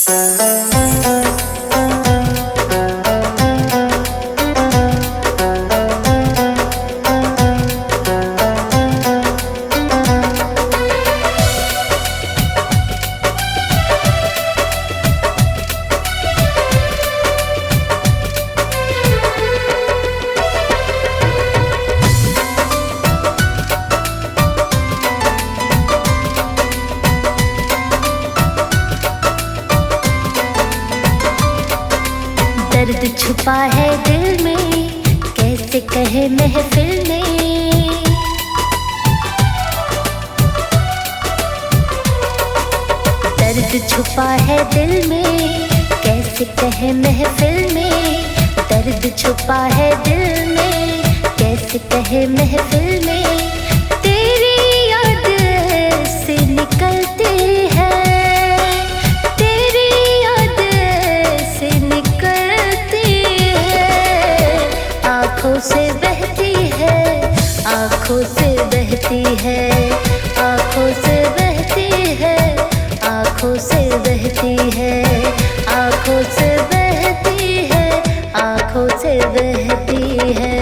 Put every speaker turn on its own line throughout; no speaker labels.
दर्द छुपा है दिल में, कैसे कहे महफिल में। दर्द छुपा है दिल में, कैसे कहे महफिल में। दर्द छुपा है दिल में, कैसे कहे महफिल में। तेरी याद से निकलती है, तेरी याद से निकलती है। आँखों से बहती है, आँखों से बहती है, आँखों से बहती है, आँखों से बहती है, आँखों से बहती है, आँखों से बहती है।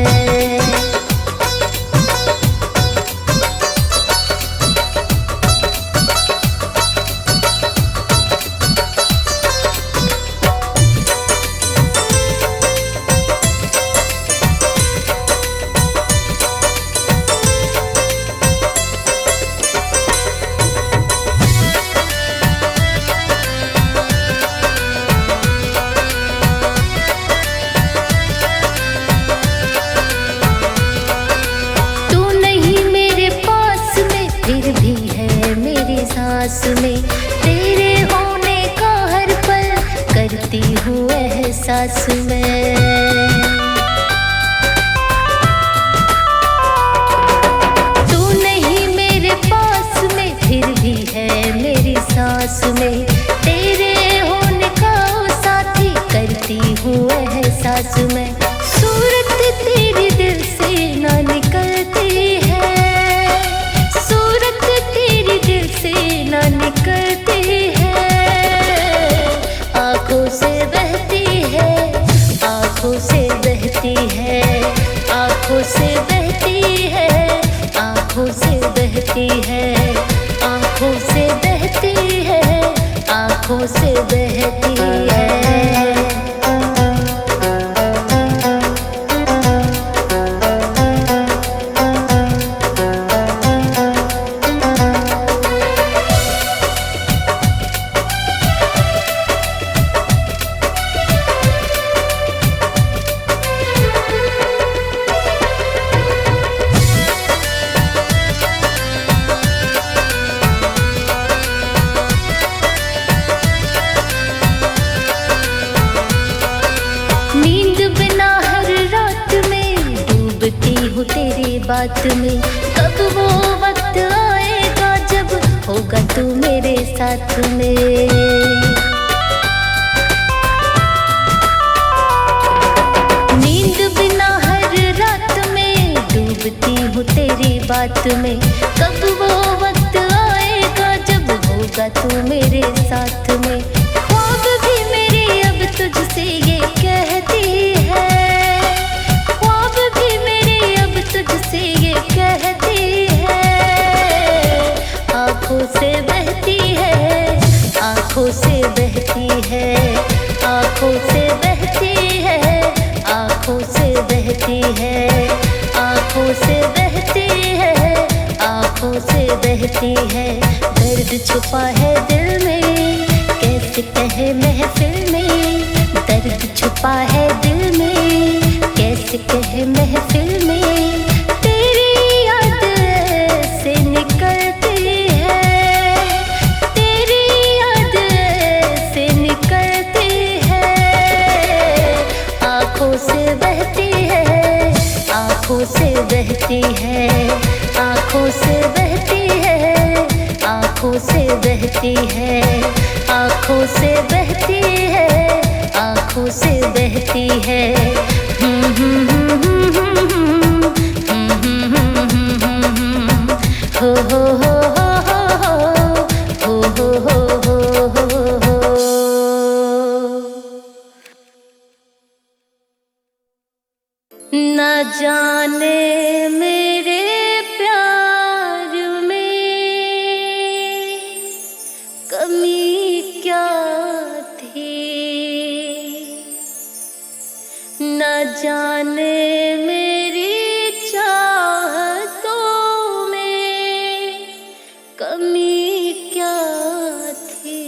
सांस में तेरे होने का हर पल करती हूँ एहसास में। तू नहीं मेरे पास में, फिर भी है मेरी सांस में। तेरे होने का साथी करती हूँ एहसास में। सूरत तेरी दिल से ना निकलती है, सूरत तेरी दिल से ना निकलती है। आँखों से बहती है, आँखों से बहती है, आँखों से बहती है, आँखों से बहती है, आँखों से बहती है, आँखों से बहती है। तेरी बात में कब वो वक्त आएगा जब होगा तू मेरे साथ में। नींद बिना हर रात में डूबती हूँ तेरी बात में। कब वो वक्त आएगा जब होगा तू मेरे साथ में। ख्वाब भी मेरी अब तुझसे ये कहती है, तुझसे ये कहती है। आँखों से बहती है, आँखों से बहती है, आँखों से बहती है, आँखों से बहती है, आँखों से बहती है, आँखों से बहती है। दर्द छुपा है दिल में, कैसे कहे महफिल में। दर्द छुपा है दिल में, कैसे कहे महफिल में। आँखों से बहती है, आँखों से बहती है, आँखों से बहती है, आँखों से बहती है, आँखों से बहती है, आँखों से बहती है। हो जाने मेरे प्यार में कमी क्या थी, न जाने मेरी चाहतों में कमी क्या थी।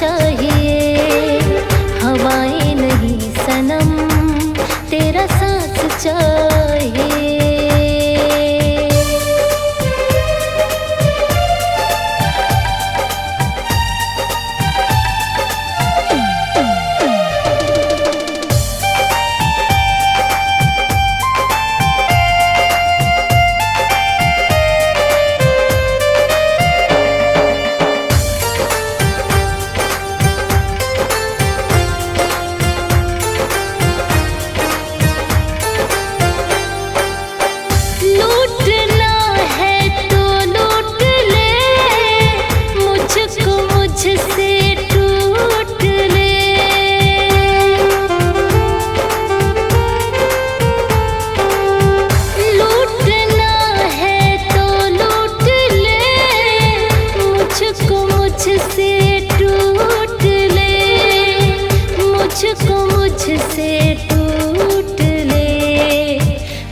चाहिए, हवाएं नहीं सनम, तेरा साथ चाहिए।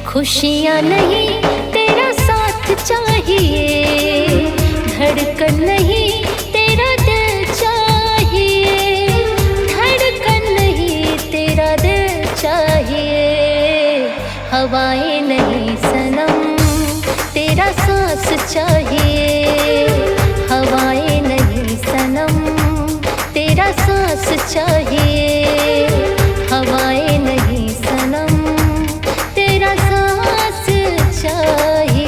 खुशियाँ नहीं तेरा साथ चाहिए, धड़कन नहीं तेरा दिल चाहिए, धड़कन नहीं तेरा दिल चाहिए, हवाएं नहीं सनम, तेरा सांस चाहिए, हवाएं नहीं सनम, तेरा सांस चाहिए, हवाएं नहीं सनम, तेरा सांस चाहिए।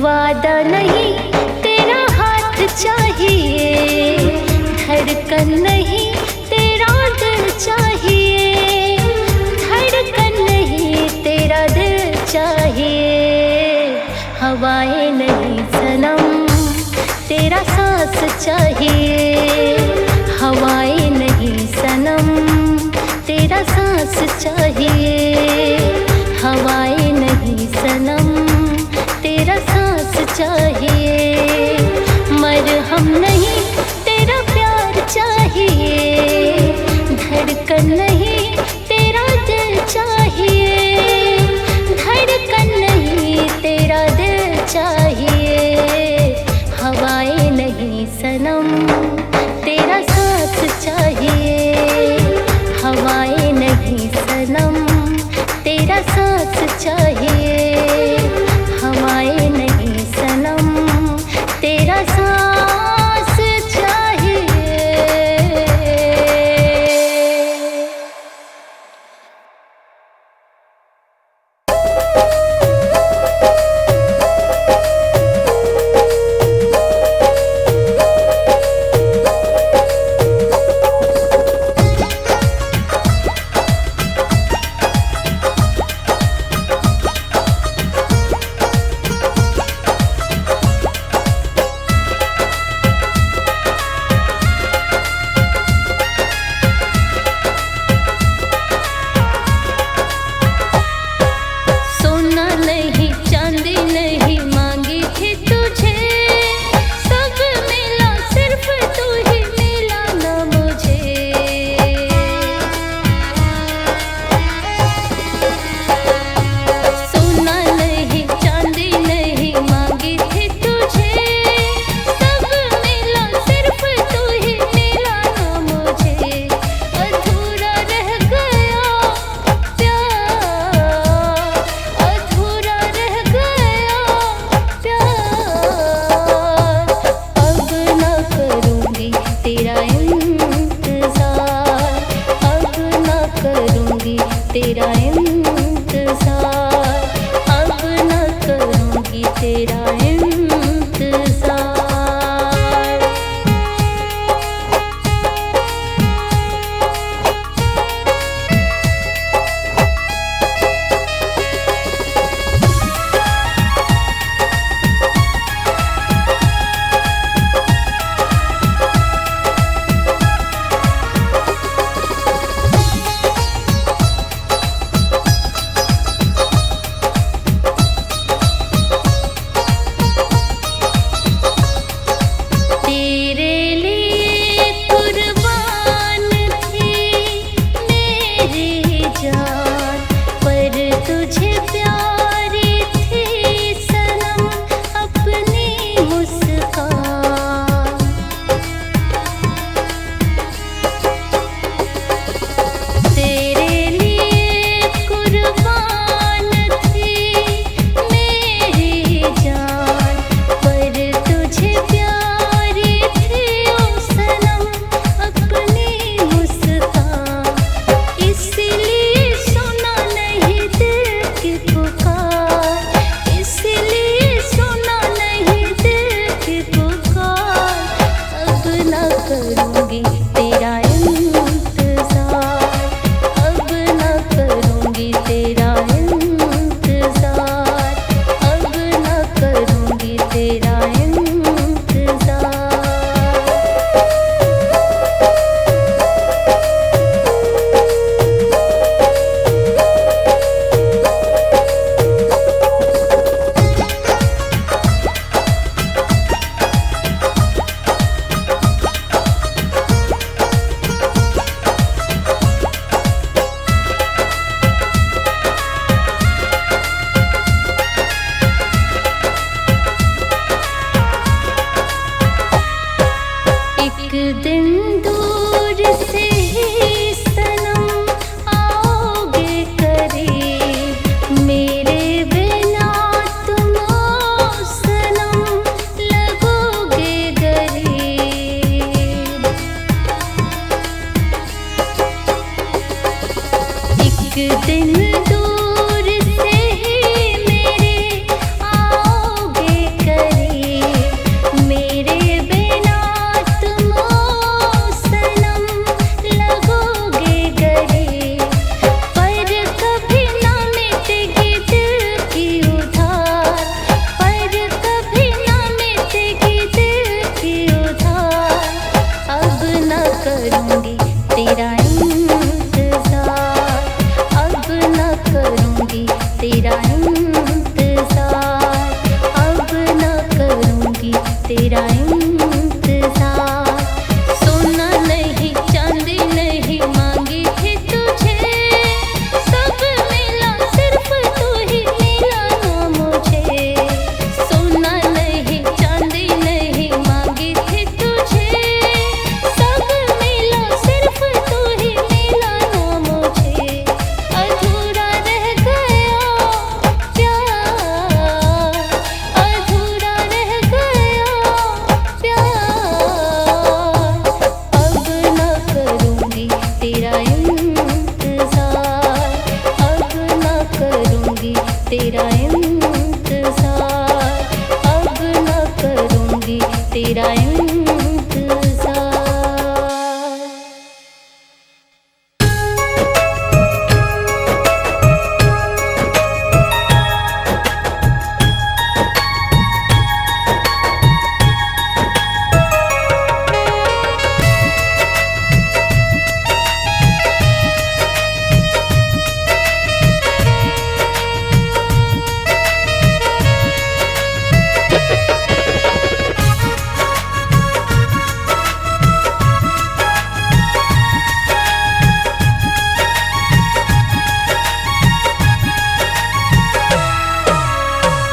वादा नहीं तेरा हाथ चाहिए, धड़कन नहीं तेरा दिल चाहिए, धड़कन नहीं तेरा दिल चाहिए, हवाएं नहीं सनम, तेरा सांस चाहिए, हवाएं नहीं सनम, तेरा सांस चाहिए, हवाएं नहीं सनम, तेरा सांस चाहिए, मरहम नहीं तेरा प्यार चाहिए, धड़कन नहीं तेरा दिल चाहिए, धड़कन नहीं तेरा दिल चाहिए, हवाएं नहीं सनम, करूँगी तेरा इंतजार, अब ना करूँगी तेरा इंतजार, अब ना करूँगी तेरा इंतजार। एक दिन दूर से ही सनम आओगे करीब, मेरे बिना तुम ओ सनम लगोगे गरीब। एक दिन दूर से ही मेरे आओगे करीब, मेरे बिना तुम ओ सनम लगोगे गरीब। पर कभी ना मिटेगी दिल की उधार, पर कभी ना मिटेगी दिल की उधार, अब ना करूँगी तेरा इंतजार, अब ना करूँगी तेरा इंतजार, अब ना करूँगी तेरा इंतजार। सोना नहीं चांदी नहीं मांगी थी तुझे, सब मिला सिर्फ तू ही मिला ना मुझे। सोना नहीं चांदी नहीं मांगी थी तुझे, सब मिला सिर्फ तू ही मिला ना मुझे। अधूरा रह गया प्यार, अधूरा रह गया प्यार, अब ना करूँगी तेरा इंतजार, अब ना करूँगी तेरा इंतजार, अब ना करूँगी तेरा इंतजार।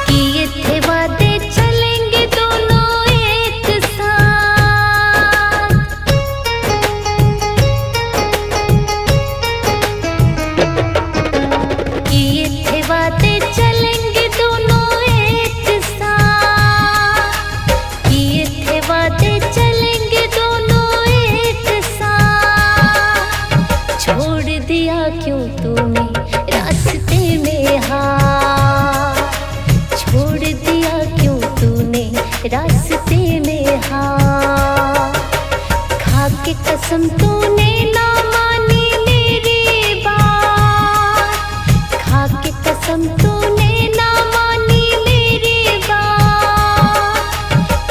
किए थे वादे चलेंगे दोनों एक साथ, किए थे वादे चलेंगे दोनों एक साथ, किए थे वादे चलेंगे दोनों एक साथ। छोड़ दिया क्यों तूने रास्ते में हाथ, छोड़ दिया क्यों तूने रास्ते में हाथ। खा के कसम तूने ना मानी मेरी बात, खा के कसम तूने ना मानी मेरी बात।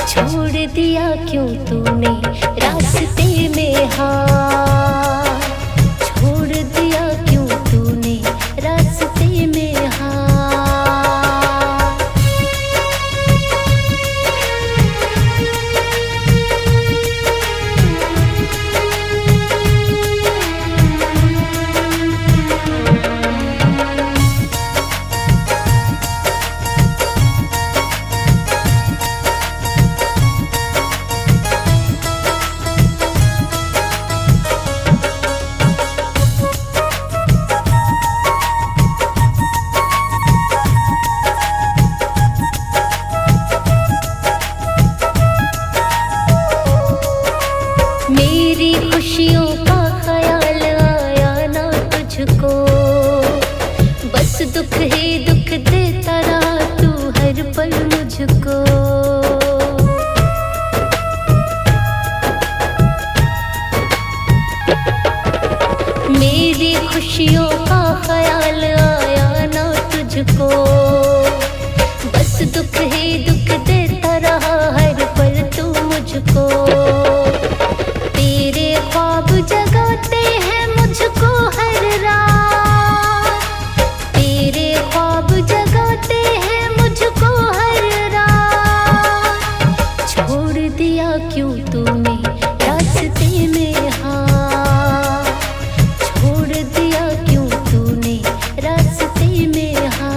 छोड़ दिया क्यों तूने रास्ते में हाथ, छोड़ दिया क्यों तूने रास्ते में हाथ। मेरी खुशियों का ख्याल आया ना तुझको, बस दुख ही दुख देता रहा तू हर पल मुझको। खुशियों का ख्याल आया ना तुझको, बस दुख ही दुख देता रहा हर पल तू मुझको। तेरे ख्वाब जगाते हैं मुझको हर रात, तेरे ख्वाब जगाते हैं मुझको हर रात। छोड़ दिया क्यों तूने रास्ते में हाथ, छोड़ दिया क्यों तूने रास्ते में हाथ।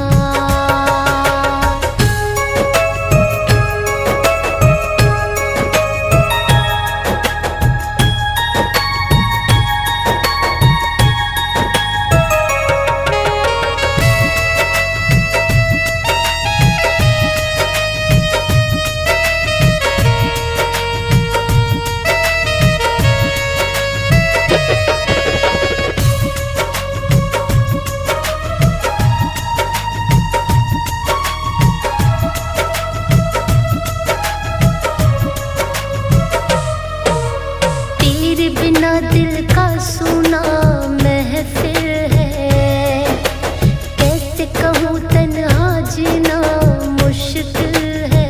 तेरे बिना दिल का सूना महफिल है, कैसे कहूँ तन्हा जीना मुश्किल है।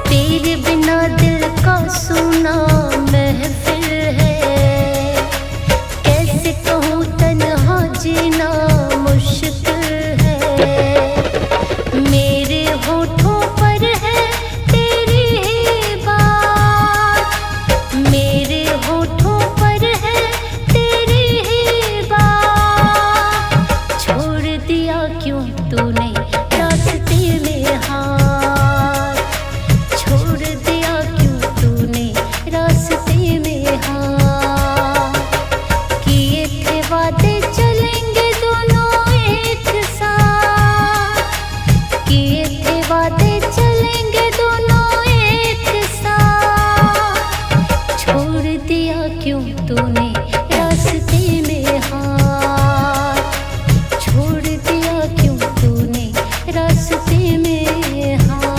तेरे बिना दिल का सूना महफिल है, कैसे कहूँ तन्हा जीना मुश्किल है। मेरे होठों पर है तेरी ही बात, मेरे होठों पर है तेरी ही बात। छोड़ दिया क्यों तूने रास्ते में हाथ, छोड़ दिया क्यों तूने रास्ते में हाथ। किए थे वादे चलेंगे दोनों एक साथ, किए थे वादे चलेंगे दोनों एक साथ। छोड़ दिया क्यों तूने रास्ते में हाथ, छोड़ दिया क्यों तूने रास्ते में हाथ।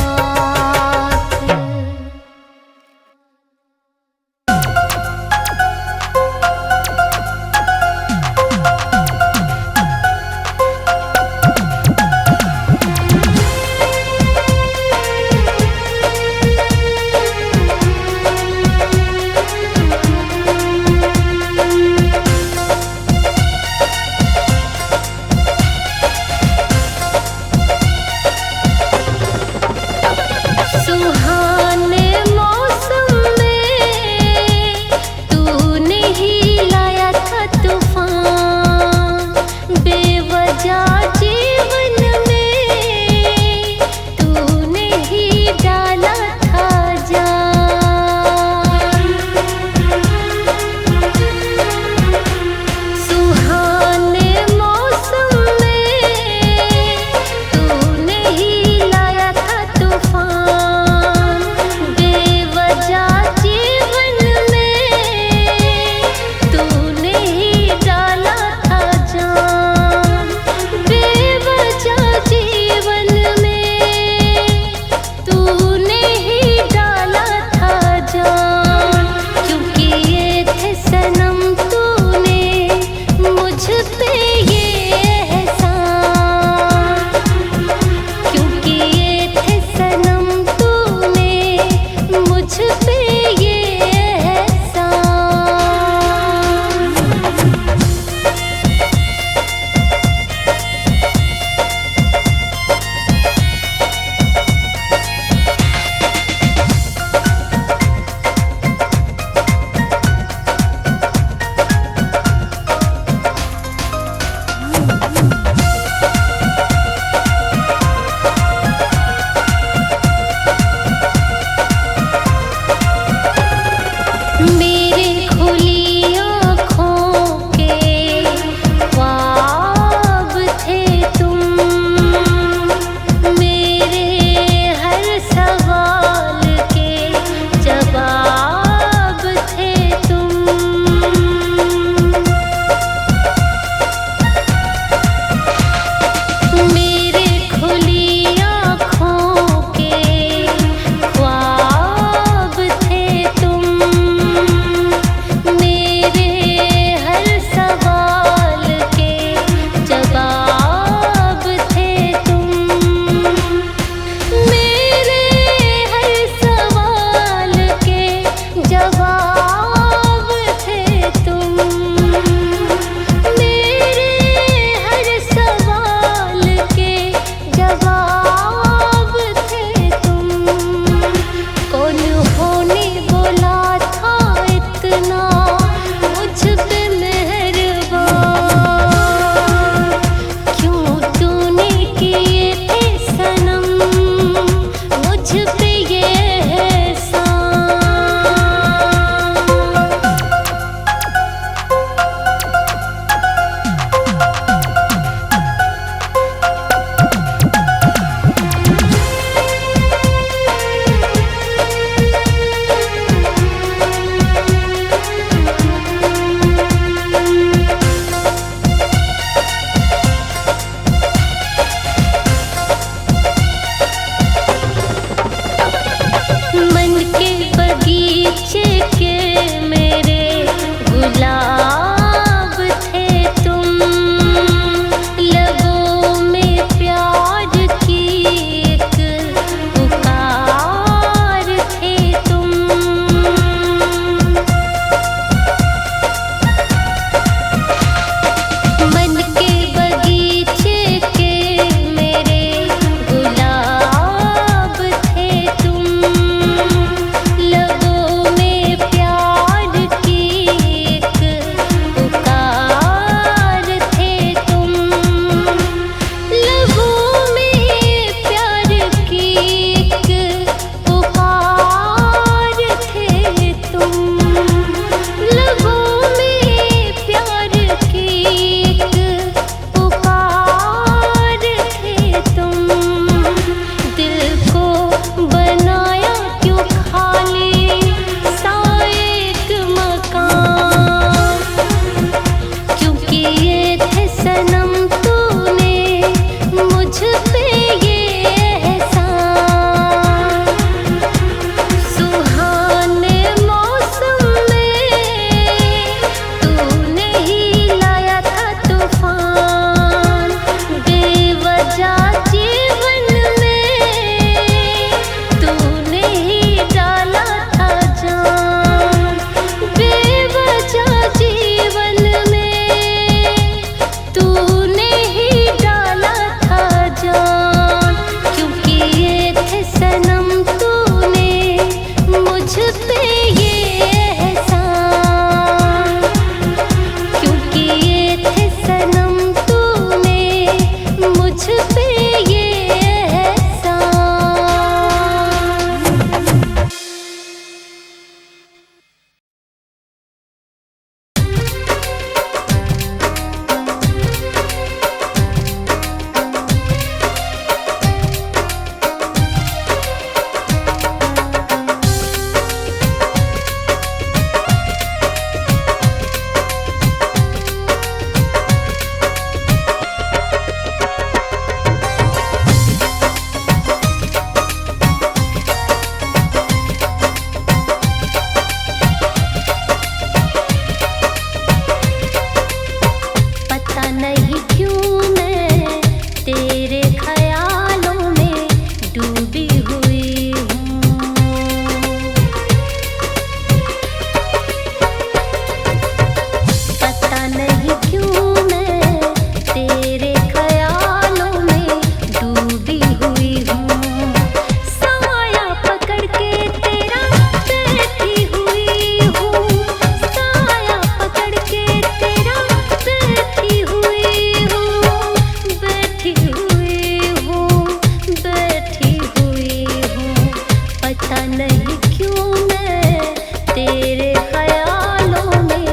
पता नहीं क्यों मैं तेरे ख्यालों में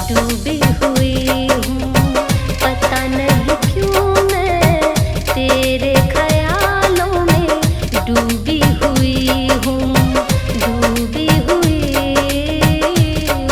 डूबी हुई हूँ। पता नहीं क्यों मैं तेरे ख्यालों में डूबी हुई हूँ, डूबी हुई हूँ।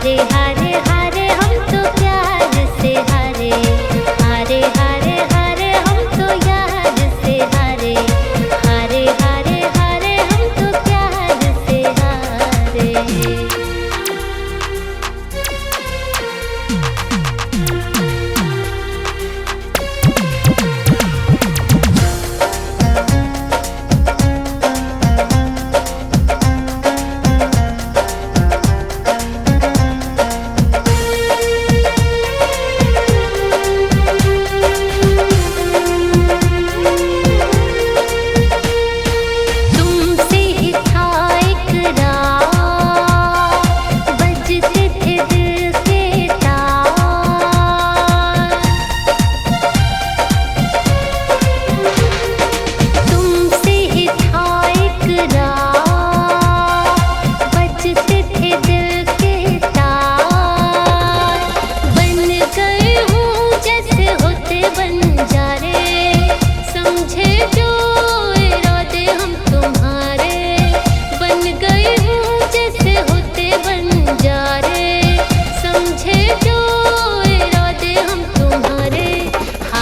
हारे हारे हारे हम तो प्यार से हारे, हारे हारे हारे हम तो यार से हारे, हारे हारे हारे हम तो प्यार से हारे।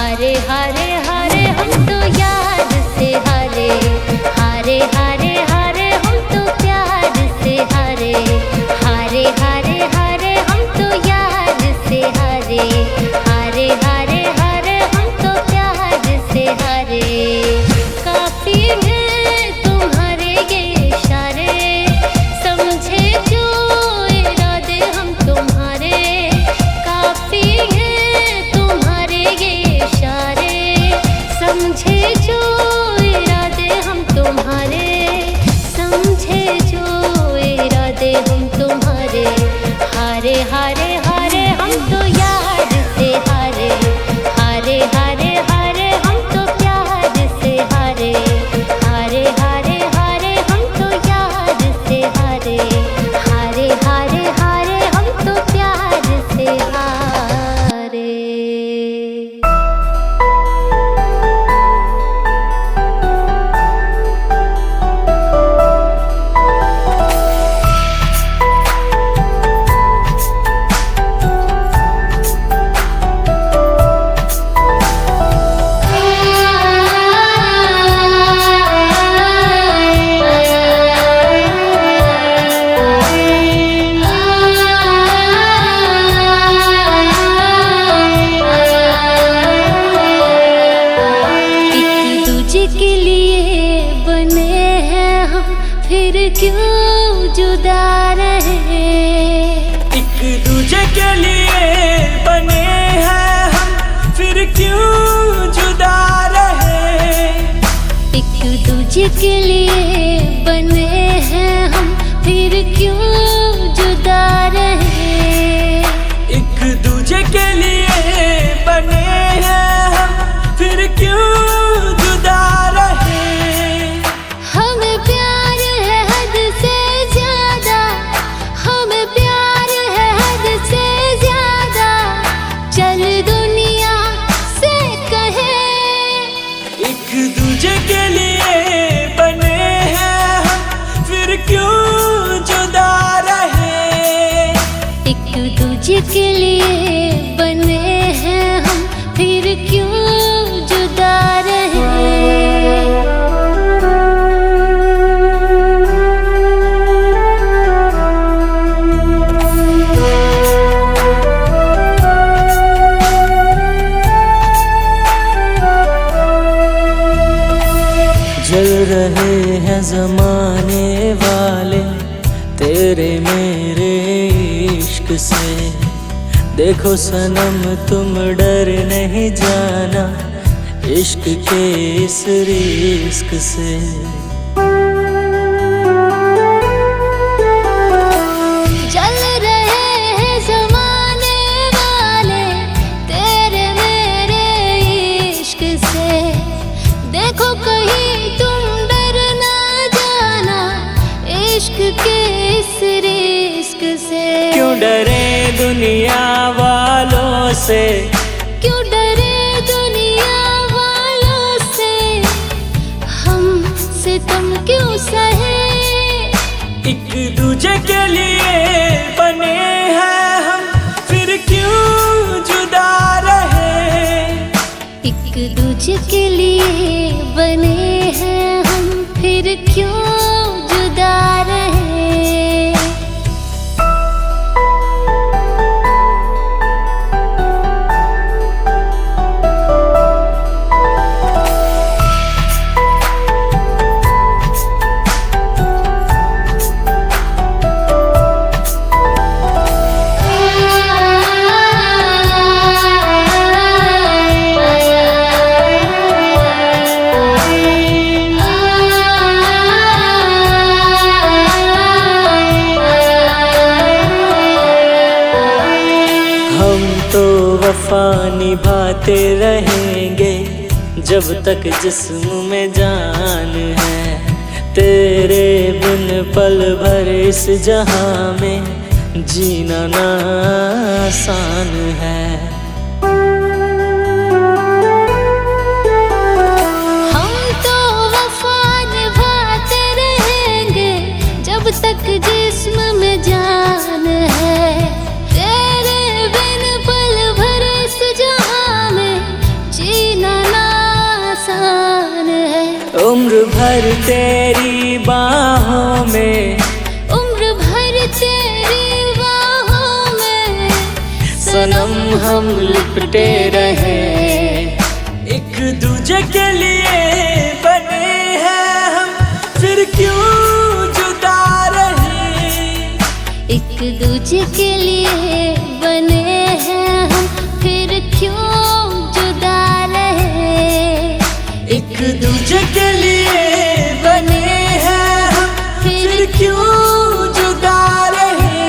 हारे हारे हारे हम तो याद से हारे, हारे हारे हारे हम तो प्यार से हारे, हारे हारे हारे हम तो याद से हारे, हारे हारे हारे हम तो प्यार से हारे। काफी है तुम्हारे ये इशारे, समझे जो इरादे हम तुम्हारे, काफी है तुम्हारे ये इशारे, समझे जो इरादे हम तुम्हारे, समझे जो इरादे हम तुम्हारे। हारे हारे हारे हम तो याद से हारे, हारे हारे हारे हम तो प्यार से हारे, हारे हारे हारे हम तो याद से हारे, हारे हारे हारे हम तो प्यार से हारे। के लिए बने हैं हम, फिर क्यों जुदा रहे।
एक दूजे के लिए बने हैं हम, फिर क्यों जुदा रहे।
एक दूजे के लिए बने हैं हम, फिर क्यों जुदा रहे।
एक दूजे के लिए बने हैं हम, फिर क्यों जुदा रहे।
हमें प्यार है हद से ज्यादा, हमें प्यार है हद से ज्यादा, चल दुनिया से कहे।
एक दूजे के लिए बने हैं हम, फिर क्यों जुदा रहे।
एक दूजे के लिए बने हैं हम, फिर क्यों जुदा रहे।
जल रहे हैं जमाने वाले तेरे मेरे इश्क से। देखो सनम तुम डर नहीं जाना इश्क के इस रिस्क से।
जल रहे हैं जमाने वाले तेरे मेरे इश्क से। देखो कहीं तुम डर ना जाना इश्क के इस रिस्क से।
क्यों डरे दुनिया वालों से,
क्यों डरे दुनिया वालों से, हम सितम क्यों सहे।
एक दूजे के लिए बने हैं
बने हैं हम फिर क्यों जुदा रहे।
हम तो वफा निभाते रहेंगे जब तक जिस्म में जान है। तेरे बिन पल भर इस जहां में जीना ना आसान है।
हम तो वफा निभाते रहेंगे जब तक जिस्म में जान है। तेरे बिन पल भर इस जहां में जीना ना आसान है।
उम्र भर तेरी बाहों में,
उम्र भर तेरी बाहों में
सनम हम लिपटे रहे। एक दूजे के लिए बने हैं हम फिर क्यों जुदा रहे।
एक दूजे के लिए बने हैं हम फिर क्यों जुदा रहे।
एक दूजे के लिए बने हैं हम फिर क्यों जुदा रहे।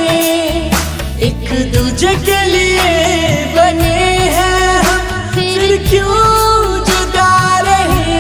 एक दूजे के लिए बने हैं हम फिर क्यों जुदा रहे।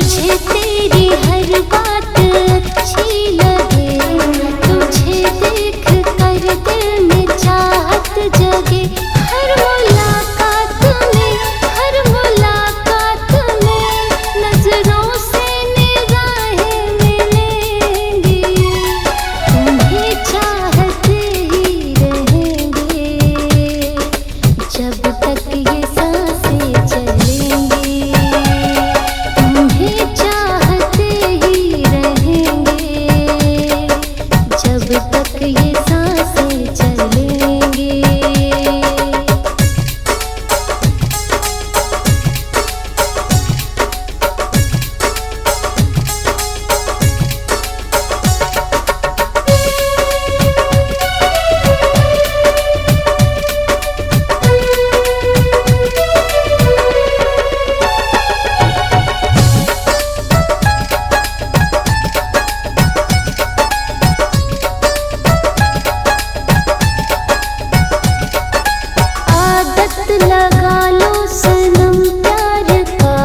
मुझे तेरी हर बात अच्छी लगे, तुझे देख कर दिल में चाहत जगे। हर मुलाकात में नजरों से निगाहें मिलेंगी, तुम्हें चाहते ही रहेंगे जब तक ये सांसें चलेंगी। तुम्हें चाहते ही रहेंगे जब तक ये सांसें चलेंगी। आदत लगा लो सनम प्यार का,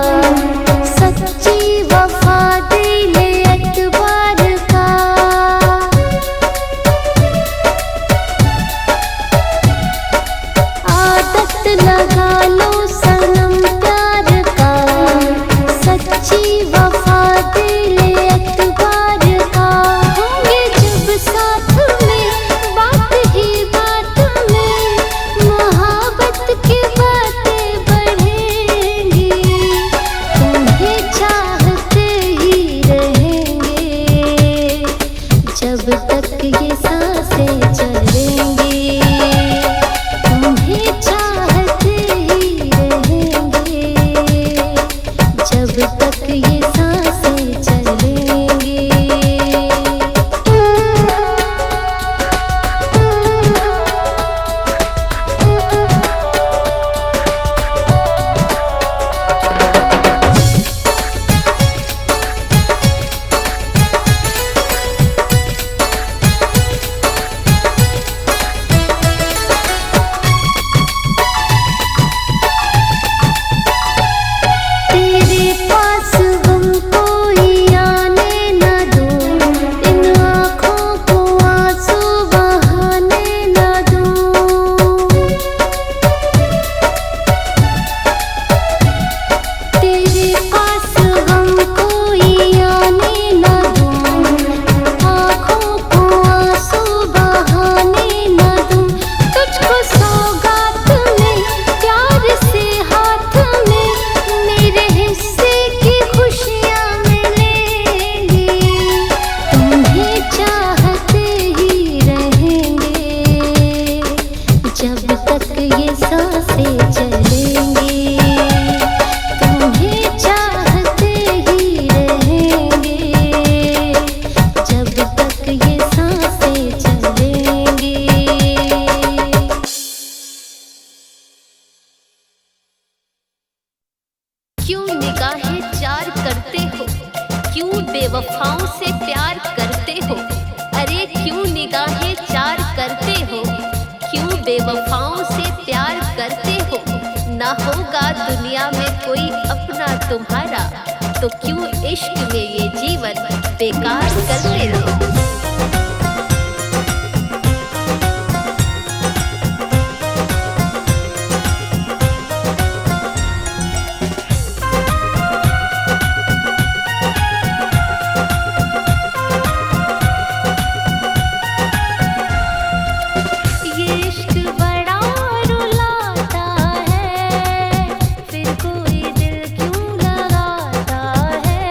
सच्ची वफा दिल एतबार का। आदत लगा लो सनम प्यार का, सच्ची वफा दिल एतबार का। होंगे जब साथ में बात ही बात में मोहब्बत की बातें बढ़ेंगी, तुम्हें चाहते ही रहेंगे जब तक ये सांसें चलेंगी। तुम्हें चाहते ही रहेंगे जब तक ये सांसें चलेंगी। तेरे पास गम कोई आने न दूं, इन आँखों को आंसू बहाने न दूं। तेरे पास गम कोई आने न दूं, आँखों को आंसू बहाने न दूं। तुझको सौगात में प्यार से हाथ में मेरे हिस्से की खुशियाँ मिलेंगी, तुम्हें चाहते ही रहेंगे जब तक ये सांसें चलेंगी। तुम्हें चाहते ही रहेंगे जब तक ये सांसें चलेंगी। क्यों निगाहें चार करते हो, क्यों बेवफाओं से प्यार करते हो। अरे क्यों निगाहें चार करते हो, क्यों बेवफाओं से प्यार करते हो। ना होगा दुनिया में कोई अपना तुम्हारा, तो क्यों इश्क में ये जीवन बेकार करते रहो। ये इश्क बड़ा रुलाता है, फिर कोई दिल क्यों लगाता है।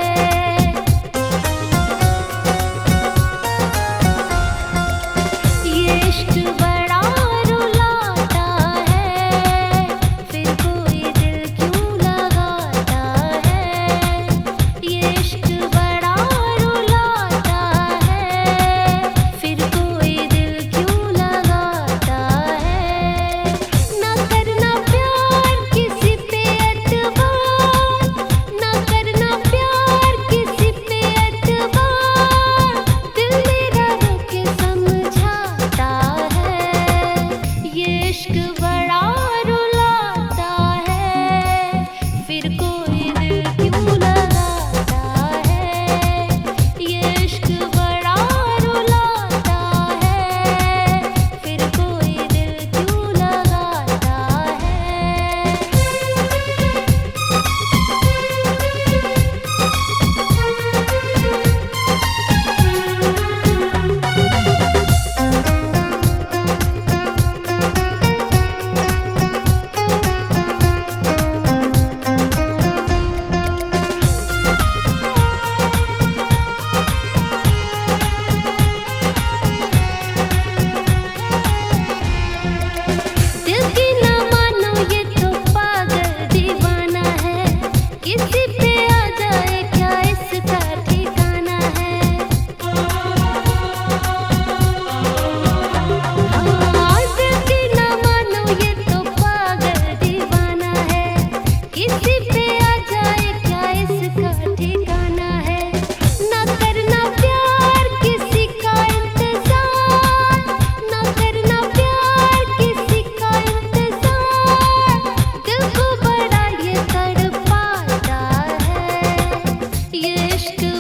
इश्क